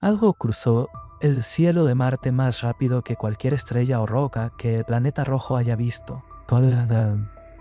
Algo cruzó el cielo de Marte más rápido que cualquier estrella o roca que el planeta rojo haya visto.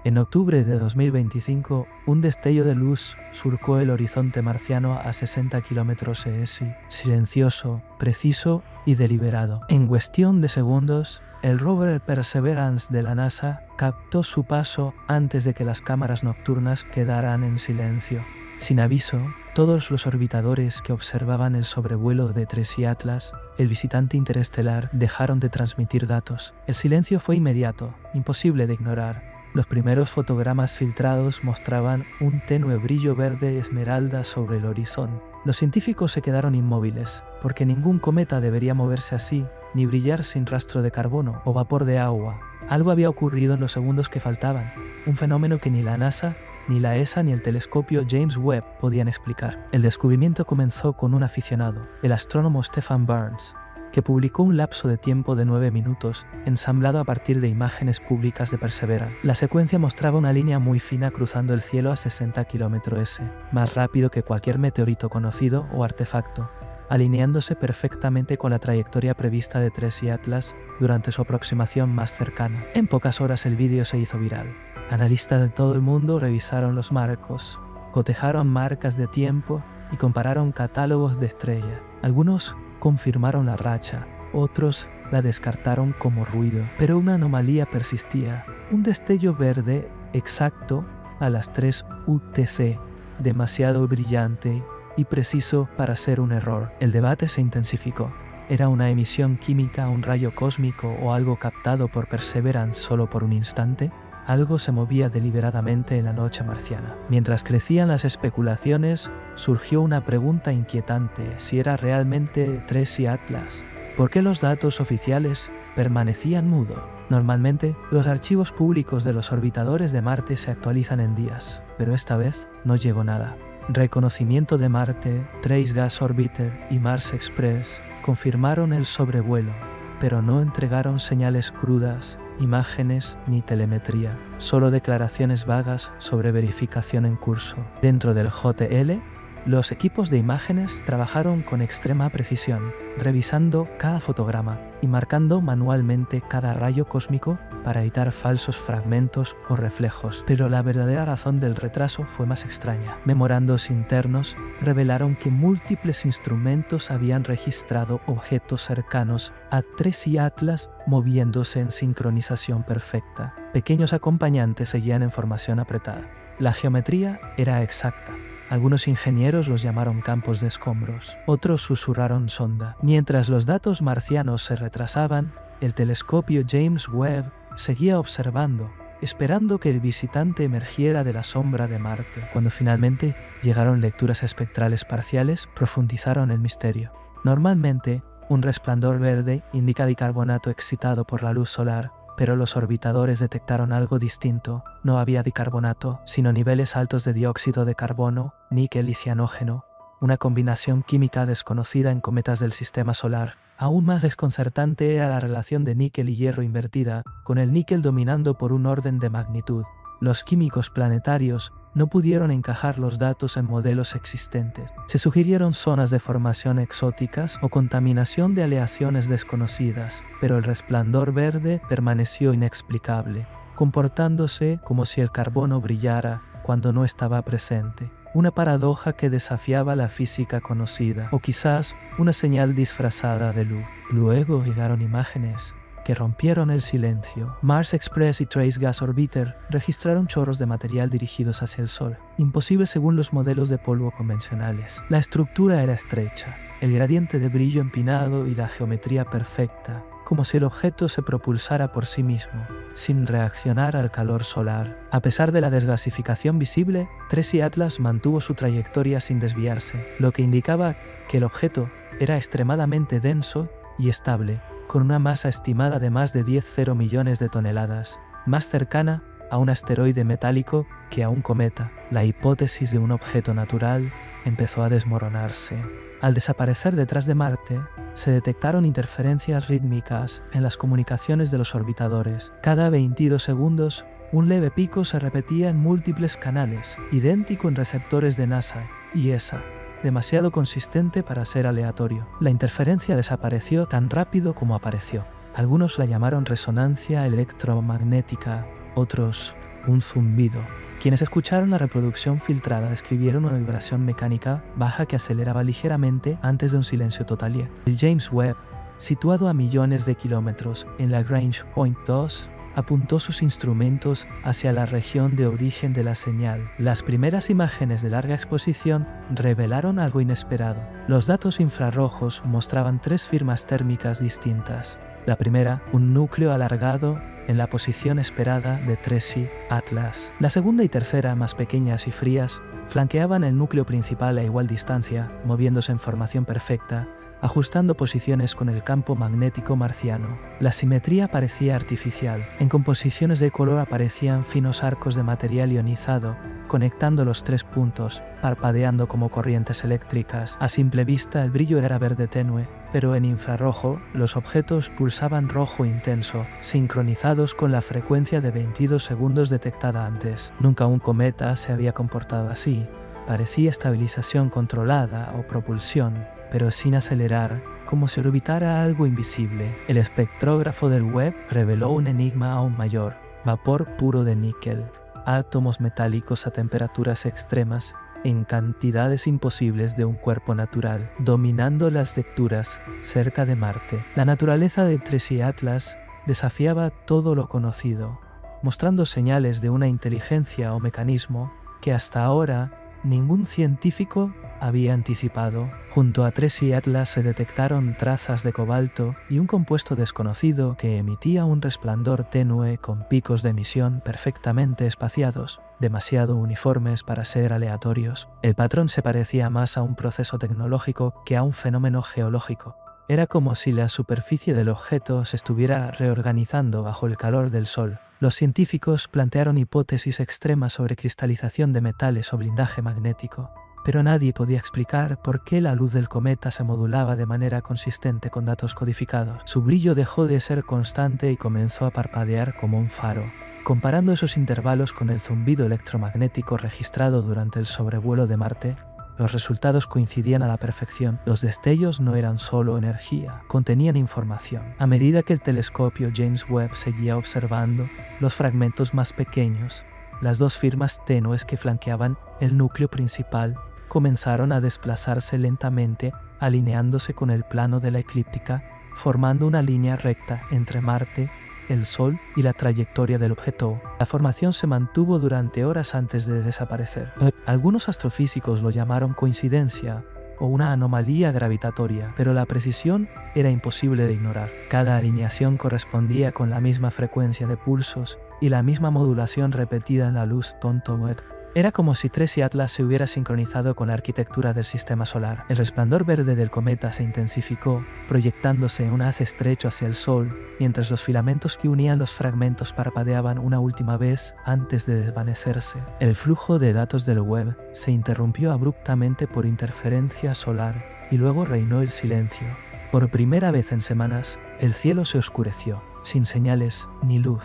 En octubre de 2025, un destello de luz surcó el horizonte marciano a 60 km/s, silencioso, preciso y deliberado. En cuestión de segundos, el rover Perseverance de la NASA captó su paso antes de que las cámaras nocturnas quedaran en silencio. Sin aviso, todos los orbitadores que observaban el sobrevuelo de Tracy Atlas, el visitante interestelar, dejaron de transmitir datos. El silencio fue inmediato, imposible de ignorar. Los primeros fotogramas filtrados mostraban un tenue brillo verde esmeralda sobre el horizonte. Los científicos se quedaron inmóviles, porque ningún cometa debería moverse así, ni brillar sin rastro de carbono o vapor de agua. Algo había ocurrido en los segundos que faltaban, un fenómeno que ni la NASA, ni la ESA ni el telescopio James Webb podían explicar. El descubrimiento comenzó con un aficionado, el astrónomo Stephen Burns, que publicó un lapso de tiempo de 9 minutos, ensamblado a partir de imágenes públicas de Perseverance. La secuencia mostraba una línea muy fina cruzando el cielo a 60 km/s, más rápido que cualquier meteorito conocido o artefacto, alineándose perfectamente con la trayectoria prevista de Tracy Atlas durante su aproximación más cercana. En pocas horas el vídeo se hizo viral. Analistas de todo el mundo revisaron los marcos, cotejaron marcas de tiempo y compararon catálogos de estrellas. Algunos confirmaron la racha, otros la descartaron como ruido, pero una anomalía persistía, un destello verde exacto a las 3 UTC, demasiado brillante y preciso para ser un error. El debate se intensificó. ¿Era una emisión química, un rayo cósmico o algo captado por Perseverance solo por un instante? Algo se movía deliberadamente en la noche marciana. Mientras crecían las especulaciones, surgió una pregunta inquietante: si era realmente Tracy Atlas. ¿Por qué los datos oficiales permanecían mudos? Normalmente, los archivos públicos de los orbitadores de Marte se actualizan en días, pero esta vez no llegó nada. Reconocimiento de Marte, Trace Gas Orbiter y Mars Express confirmaron el sobrevuelo, pero no entregaron señales crudas, imágenes ni telemetría, solo declaraciones vagas sobre verificación en curso. Dentro del JTL, los equipos de imágenes trabajaron con extrema precisión, revisando cada fotograma y marcando manualmente cada rayo cósmico para evitar falsos fragmentos o reflejos. Pero la verdadera razón del retraso fue más extraña. Memorandos internos revelaron que múltiples instrumentos habían registrado objetos cercanos a Tracy Atlas moviéndose en sincronización perfecta. Pequeños acompañantes seguían en formación apretada. La geometría era exacta. Algunos ingenieros los llamaron campos de escombros, otros susurraron sonda. Mientras los datos marcianos se retrasaban, el telescopio James Webb seguía observando, esperando que el visitante emergiera de la sombra de Marte. Cuando finalmente llegaron lecturas espectrales parciales, profundizaron el misterio. Normalmente, un resplandor verde indica bicarbonato excitado por la luz solar, pero los orbitadores detectaron algo distinto. No había bicarbonato, sino niveles altos de dióxido de carbono, níquel y cianógeno, una combinación química desconocida en cometas del sistema solar. Aún más desconcertante era la relación de níquel y hierro invertida, con el níquel dominando por un orden de magnitud. Los químicos planetarios no pudieron encajar los datos en modelos existentes. Se sugirieron zonas de formación exóticas o contaminación de aleaciones desconocidas, pero el resplandor verde permaneció inexplicable, comportándose como si el carbono brillara cuando no estaba presente. Una paradoja que desafiaba la física conocida, o quizás una señal disfrazada de luz. Luego llegaron imágenes que rompieron el silencio. Mars Express y Trace Gas Orbiter registraron chorros de material dirigidos hacia el Sol, imposible según los modelos de polvo convencionales. La estructura era estrecha, el gradiente de brillo empinado y la geometría perfecta, como si el objeto se propulsara por sí mismo, sin reaccionar al calor solar. A pesar de la desgasificación visible, Tracy Atlas mantuvo su trayectoria sin desviarse, lo que indicaba que el objeto era extremadamente denso y estable, con una masa estimada de más de 10 millones de toneladas, más cercana a un asteroide metálico que a un cometa. La hipótesis de un objeto natural empezó a desmoronarse. Al desaparecer detrás de Marte, se detectaron interferencias rítmicas en las comunicaciones de los orbitadores. Cada 22 segundos, un leve pico se repetía en múltiples canales, idéntico en receptores de NASA y ESA. demasiado consistente para ser aleatorio. La interferencia desapareció tan rápido como apareció. Algunos la llamaron resonancia electromagnética, otros un zumbido. Quienes escucharon la reproducción filtrada describieron una vibración mecánica baja que aceleraba ligeramente antes de un silencio total. El James Webb, situado a millones de kilómetros en Lagrange Point 2, apuntó sus instrumentos hacia la región de origen de la señal. Las primeras imágenes de larga exposición revelaron algo inesperado. Los datos infrarrojos mostraban 3 firmas térmicas distintas. La primera, un núcleo alargado en la posición esperada de Tracy Atlas. La segunda y tercera, más pequeñas y frías, flanqueaban el núcleo principal a igual distancia, moviéndose en formación perfecta, ajustando posiciones con el campo magnético marciano. La simetría parecía artificial. En composiciones de color aparecían finos arcos de material ionizado, conectando los 3 puntos, parpadeando como corrientes eléctricas. A simple vista el brillo era verde tenue, pero en infrarrojo los objetos pulsaban rojo intenso, sincronizados con la frecuencia de 22 segundos detectada antes. Nunca un cometa se había comportado así. Parecía estabilización controlada o propulsión, pero sin acelerar, como si orbitara algo invisible. El espectrógrafo del Webb reveló un enigma aún mayor: vapor puro de níquel, átomos metálicos a temperaturas extremas, en cantidades imposibles de un cuerpo natural, dominando las lecturas cerca de Marte. La naturaleza de Tracy Atlas desafiaba todo lo conocido, mostrando señales de una inteligencia o mecanismo que hasta ahora ningún científico había anticipado. Junto a Tracy Atlas se detectaron trazas de cobalto y un compuesto desconocido que emitía un resplandor tenue con picos de emisión perfectamente espaciados, demasiado uniformes para ser aleatorios. El patrón se parecía más a un proceso tecnológico que a un fenómeno geológico. Era como si la superficie del objeto se estuviera reorganizando bajo el calor del Sol. Los científicos plantearon hipótesis extremas sobre cristalización de metales o blindaje magnético, pero nadie podía explicar por qué la luz del cometa se modulaba de manera consistente con datos codificados. Su brillo dejó de ser constante y comenzó a parpadear como un faro. Comparando esos intervalos con el zumbido electromagnético registrado durante el sobrevuelo de Marte, los resultados coincidían a la perfección. Los destellos no eran solo energía, contenían información. A medida que el telescopio James Webb seguía observando los fragmentos más pequeños, las 2 firmas tenues que flanqueaban el núcleo principal comenzaron a desplazarse lentamente, alineándose con el plano de la eclíptica, formando una línea recta entre Marte, el Sol y la trayectoria del objeto. La formación se mantuvo durante horas antes de desaparecer. Algunos astrofísicos lo llamaron coincidencia o una anomalía gravitatoria, pero la precisión era imposible de ignorar. Cada alineación correspondía con la misma frecuencia de pulsos y la misma modulación repetida en la luz Thomson. Era como si Tracy Atlas se hubiera sincronizado con la arquitectura del sistema solar. El resplandor verde del cometa se intensificó, proyectándose en un haz estrecho hacia el Sol, mientras los filamentos que unían los fragmentos parpadeaban una última vez antes de desvanecerse. El flujo de datos del Webb se interrumpió abruptamente por interferencia solar y luego reinó el silencio. Por primera vez en semanas, el cielo se oscureció, sin señales ni luz,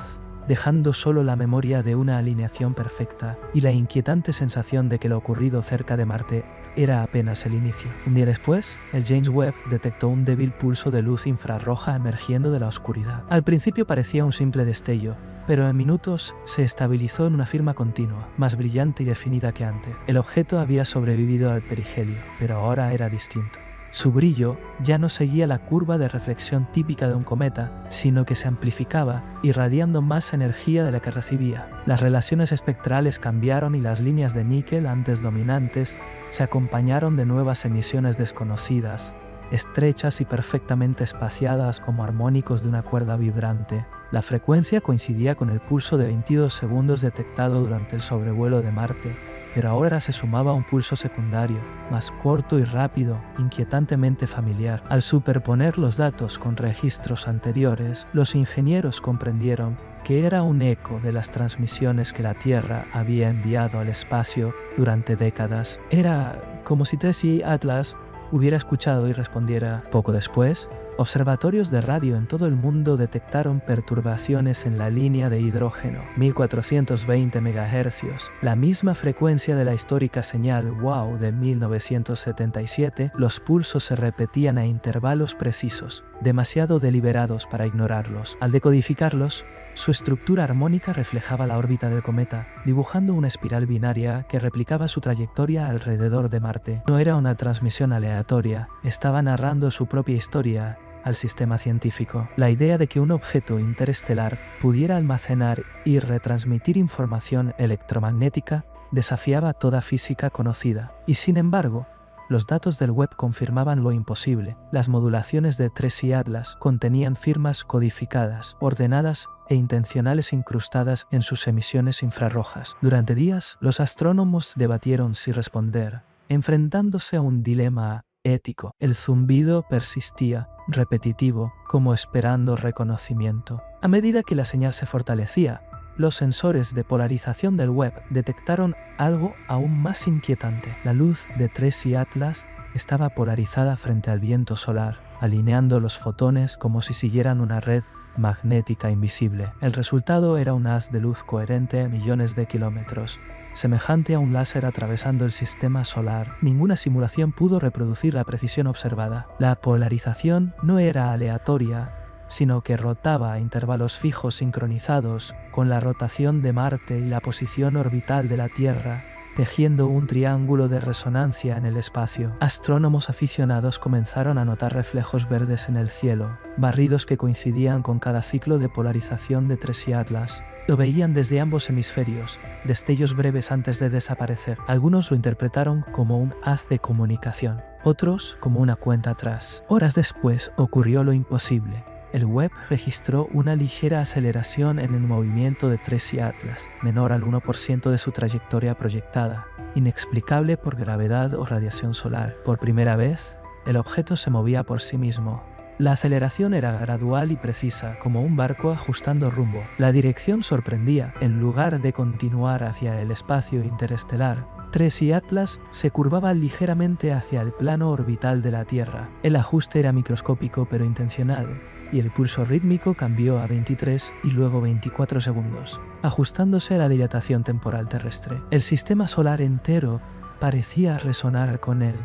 dejando solo la memoria de una alineación perfecta y la inquietante sensación de que lo ocurrido cerca de Marte era apenas el inicio. Un día después, el James Webb detectó un débil pulso de luz infrarroja emergiendo de la oscuridad. Al principio parecía un simple destello, pero en minutos se estabilizó en una firma continua, más brillante y definida que antes. El objeto había sobrevivido al perihelio, pero ahora era distinto. Su brillo ya no seguía la curva de reflexión típica de un cometa, sino que se amplificaba, irradiando más energía de la que recibía. Las relaciones espectrales cambiaron y las líneas de níquel antes dominantes se acompañaron de nuevas emisiones desconocidas, estrechas y perfectamente espaciadas como armónicos de una cuerda vibrante. La frecuencia coincidía con el pulso de 22 segundos detectado durante el sobrevuelo de Marte, pero ahora se sumaba un pulso secundario, más corto y rápido, inquietantemente familiar. Al superponer los datos con registros anteriores, los ingenieros comprendieron que era un eco de las transmisiones que la Tierra había enviado al espacio durante décadas. Era como si Tracy Atlas hubiera escuchado y respondiera. Poco después, observatorios de radio en todo el mundo detectaron perturbaciones en la línea de hidrógeno, 1420 MHz, la misma frecuencia de la histórica señal WOW de 1977. Los pulsos se repetían a intervalos precisos, demasiado deliberados para ignorarlos. Al decodificarlos, su estructura armónica reflejaba la órbita del cometa, dibujando una espiral binaria que replicaba su trayectoria alrededor de Marte. No era una transmisión aleatoria, estaba narrando su propia historia al sistema científico. La idea de que un objeto interestelar pudiera almacenar y retransmitir información electromagnética desafiaba toda física conocida. Y sin embargo, los datos del web confirmaban lo imposible. Las modulaciones de Tracy Atlas contenían firmas codificadas, ordenadas e intencionales incrustadas en sus emisiones infrarrojas. Durante días, los astrónomos debatieron si responder, enfrentándose a un dilema ético. El zumbido persistía, repetitivo, como esperando reconocimiento. A medida que la señal se fortalecía, los sensores de polarización del web detectaron algo aún más inquietante. La luz de Tracy Atlas estaba polarizada frente al viento solar, alineando los fotones como si siguieran una red magnética invisible. El resultado era un haz de luz coherente a millones de kilómetros, semejante a un láser atravesando el sistema solar. Ninguna simulación pudo reproducir la precisión observada. La polarización no era aleatoria, sino que rotaba a intervalos fijos sincronizados con la rotación de Marte y la posición orbital de la Tierra, tejiendo un triángulo de resonancia en el espacio. Astrónomos aficionados comenzaron a notar reflejos verdes en el cielo, barridos que coincidían con cada ciclo de polarización de Tracy Atlas. Lo veían desde ambos hemisferios, destellos breves antes de desaparecer. Algunos lo interpretaron como un haz de comunicación, otros como una cuenta atrás. Horas después ocurrió lo imposible. El web registró una ligera aceleración en el movimiento de Tracy Atlas, menor al 1% de su trayectoria proyectada, inexplicable por gravedad o radiación solar. Por primera vez, el objeto se movía por sí mismo. La aceleración era gradual y precisa, como un barco ajustando rumbo. La dirección sorprendía. En lugar de continuar hacia el espacio interestelar, Tracy Atlas se curvaba ligeramente hacia el plano orbital de la Tierra. El ajuste era microscópico pero intencional, y el pulso rítmico cambió a 23 y luego 24 segundos, ajustándose a la dilatación temporal terrestre. El sistema solar entero parecía resonar con él,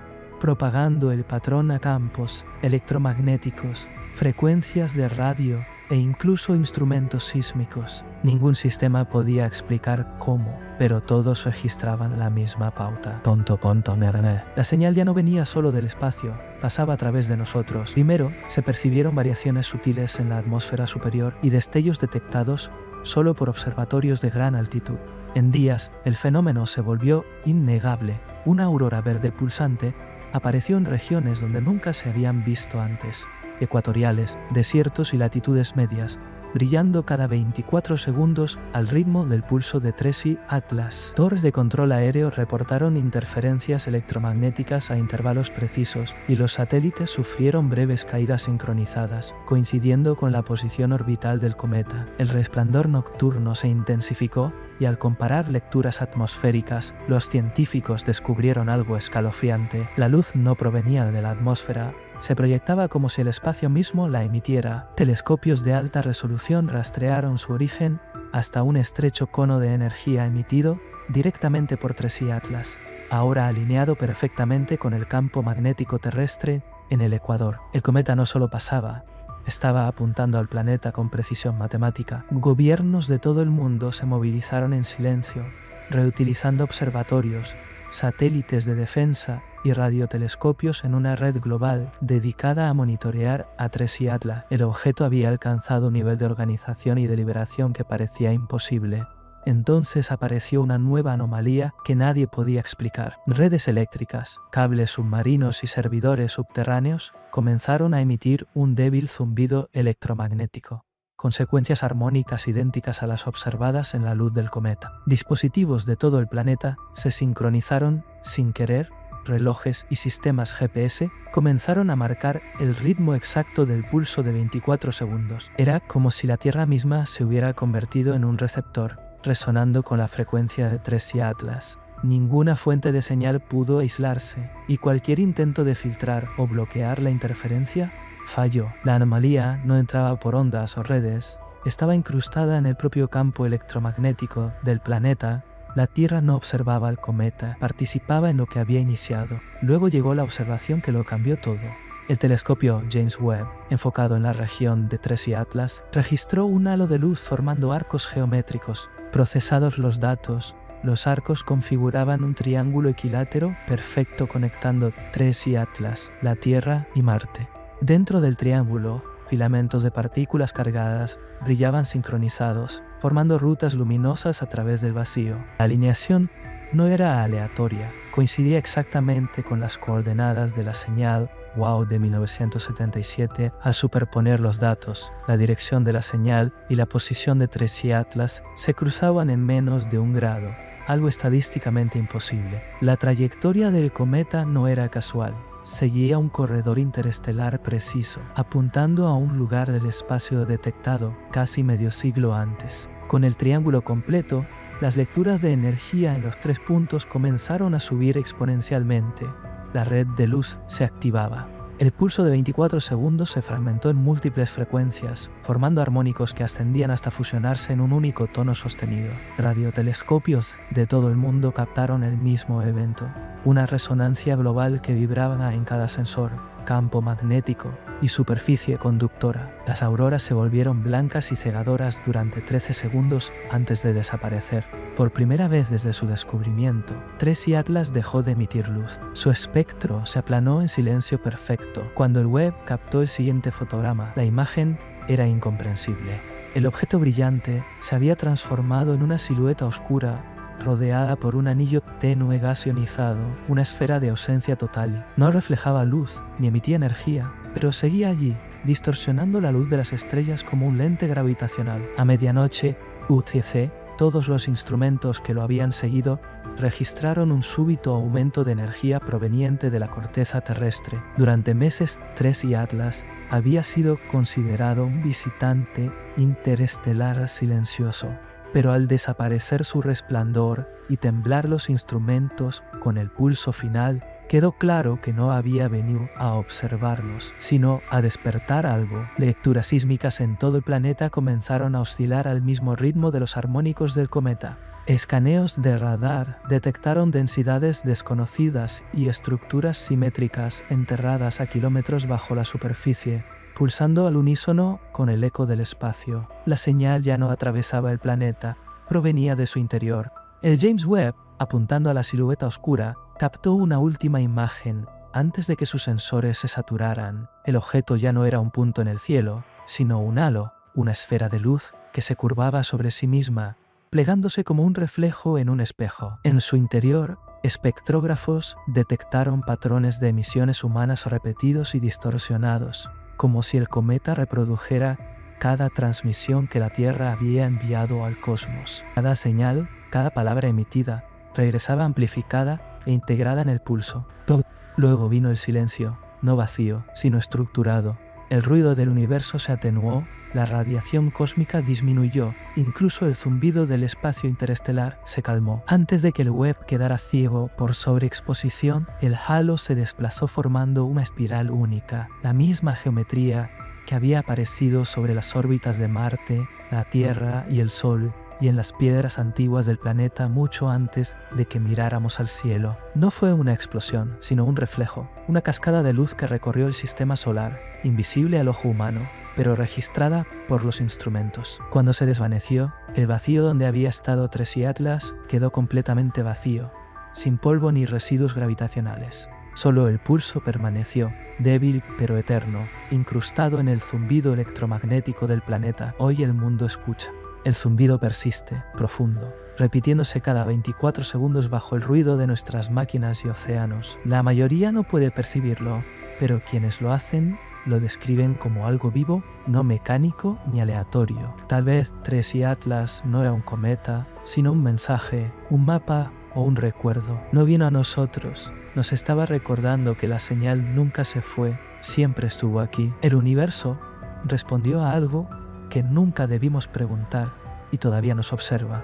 propagando el patrón a campos electromagnéticos, frecuencias de radio e incluso instrumentos sísmicos. Ningún sistema podía explicar cómo, pero todos registraban la misma pauta. La señal ya no venía solo del espacio, pasaba a través de nosotros. Primero, se percibieron variaciones sutiles en la atmósfera superior y destellos detectados solo por observatorios de gran altitud. En días, el fenómeno se volvió innegable. Una aurora verde pulsante apareció en regiones donde nunca se habían visto antes, ecuatoriales, desiertos y latitudes medias, brillando cada 24 segundos al ritmo del pulso de Tracy Atlas. Torres de control aéreo reportaron interferencias electromagnéticas a intervalos precisos y los satélites sufrieron breves caídas sincronizadas, coincidiendo con la posición orbital del cometa. El resplandor nocturno se intensificó y al comparar lecturas atmosféricas, los científicos descubrieron algo escalofriante. La luz no provenía de la atmósfera, se proyectaba como si el espacio mismo la emitiera. Telescopios de alta resolución rastrearon su origen hasta un estrecho cono de energía emitido directamente por Tracy Atlas, ahora alineado perfectamente con el campo magnético terrestre en el ecuador. El cometa no solo pasaba, estaba apuntando al planeta con precisión matemática. Gobiernos de todo el mundo se movilizaron en silencio, reutilizando observatorios, satélites de defensa y radiotelescopios en una red global dedicada a monitorear a Tracy Atlas. El objeto había alcanzado un nivel de organización y deliberación que parecía imposible. Entonces apareció una nueva anomalía que nadie podía explicar. Redes eléctricas, cables submarinos y servidores subterráneos comenzaron a emitir un débil zumbido electromagnético, con secuencias armónicas idénticas a las observadas en la luz del cometa. Dispositivos de todo el planeta se sincronizaron sin querer. Relojes y sistemas GPS comenzaron a marcar el ritmo exacto del pulso de 24 segundos. Era como si la Tierra misma se hubiera convertido en un receptor, resonando con la frecuencia de Tracy Atlas. Ninguna fuente de señal pudo aislarse, y cualquier intento de filtrar o bloquear la interferencia falló. La anomalía no entraba por ondas o redes, estaba incrustada en el propio campo electromagnético del planeta. La Tierra no observaba al cometa, participaba en lo que había iniciado. Luego llegó la observación que lo cambió todo. El telescopio James Webb, enfocado en la región de Tres y Atlas, registró un halo de luz formando arcos geométricos. Procesados los datos, los arcos configuraban un triángulo equilátero perfecto conectando Tres y Atlas, la Tierra y Marte. Dentro del triángulo, filamentos de partículas cargadas brillaban sincronizados, formando rutas luminosas a través del vacío. La alineación no era aleatoria, coincidía exactamente con las coordenadas de la señal WOW de 1977. Al superponer los datos, la dirección de la señal y la posición de Tres y Atlas se cruzaban en menos de 1 grado, algo estadísticamente imposible. La trayectoria del cometa no era casual. Seguía un corredor interestelar preciso, apuntando a un lugar del espacio detectado casi medio siglo antes. Con el triángulo completo, las lecturas de energía en los 3 puntos comenzaron a subir exponencialmente. La red de luz se activaba. El pulso de 24 segundos se fragmentó en múltiples frecuencias, formando armónicos que ascendían hasta fusionarse en un único tono sostenido. Radiotelescopios de todo el mundo captaron el mismo evento, una resonancia global que vibraba en cada sensor, campo magnético y superficie conductora. Las auroras se volvieron blancas y cegadoras durante 13 segundos antes de desaparecer. Por primera vez desde su descubrimiento, Tres y Atlas dejó de emitir luz. Su espectro se aplanó en silencio perfecto. Cuando el Webb captó el siguiente fotograma, la imagen era incomprensible. El objeto brillante se había transformado en una silueta oscura rodeada por un anillo tenue gas ionizado, una esfera de ausencia total. No reflejaba luz ni emitía energía, pero seguía allí, distorsionando la luz de las estrellas como un lente gravitacional. A medianoche, UTC, todos los instrumentos que lo habían seguido registraron un súbito aumento de energía proveniente de la corteza terrestre. Durante meses, Tres y Atlas había sido considerado un visitante interestelar silencioso. Pero al desaparecer su resplandor y temblar los instrumentos con el pulso final, quedó claro que no había venido a observarlos, sino a despertar algo. Lecturas sísmicas en todo el planeta comenzaron a oscilar al mismo ritmo de los armónicos del cometa. Escaneos de radar detectaron densidades desconocidas y estructuras simétricas enterradas a kilómetros bajo la superficie, pulsando al unísono con el eco del espacio. La señal ya no atravesaba el planeta, provenía de su interior. El James Webb, apuntando a la silueta oscura, captó una última imagen antes de que sus sensores se saturaran. El objeto ya no era un punto en el cielo, sino un halo, una esfera de luz que se curvaba sobre sí misma, plegándose como un reflejo en un espejo. En su interior, espectrógrafos detectaron patrones de emisiones humanas repetidos y distorsionados, como si el cometa reprodujera cada transmisión que la Tierra había enviado al cosmos. Cada señal, cada palabra emitida, regresaba amplificada e integrada en el pulso. Luego vino el silencio, no vacío, sino estructurado. El ruido del universo se atenuó, la radiación cósmica disminuyó, incluso el zumbido del espacio interestelar se calmó. Antes de que el Webb quedara ciego por sobreexposición, el halo se desplazó formando una espiral única, la misma geometría que había aparecido sobre las órbitas de Marte, la Tierra y el Sol, y en las piedras antiguas del planeta mucho antes de que miráramos al cielo. No fue una explosión, sino un reflejo, una cascada de luz que recorrió el sistema solar, invisible al ojo humano, pero registrada por los instrumentos. Cuando se desvaneció, el vacío donde había estado Tres y Atlas quedó completamente vacío, sin polvo ni residuos gravitacionales. Solo el pulso permaneció, débil pero eterno, incrustado en el zumbido electromagnético del planeta. Hoy el mundo escucha. El zumbido persiste, profundo, repitiéndose cada 24 segundos bajo el ruido de nuestras máquinas y océanos. La mayoría no puede percibirlo, pero quienes lo hacen lo describen como algo vivo, no mecánico ni aleatorio. Tal vez Tres y Atlas no era un cometa, sino un mensaje, un mapa o un recuerdo. No vino a nosotros, nos estaba recordando que la señal nunca se fue, siempre estuvo aquí. El universo respondió a algo que nunca debimos preguntar y todavía nos observa.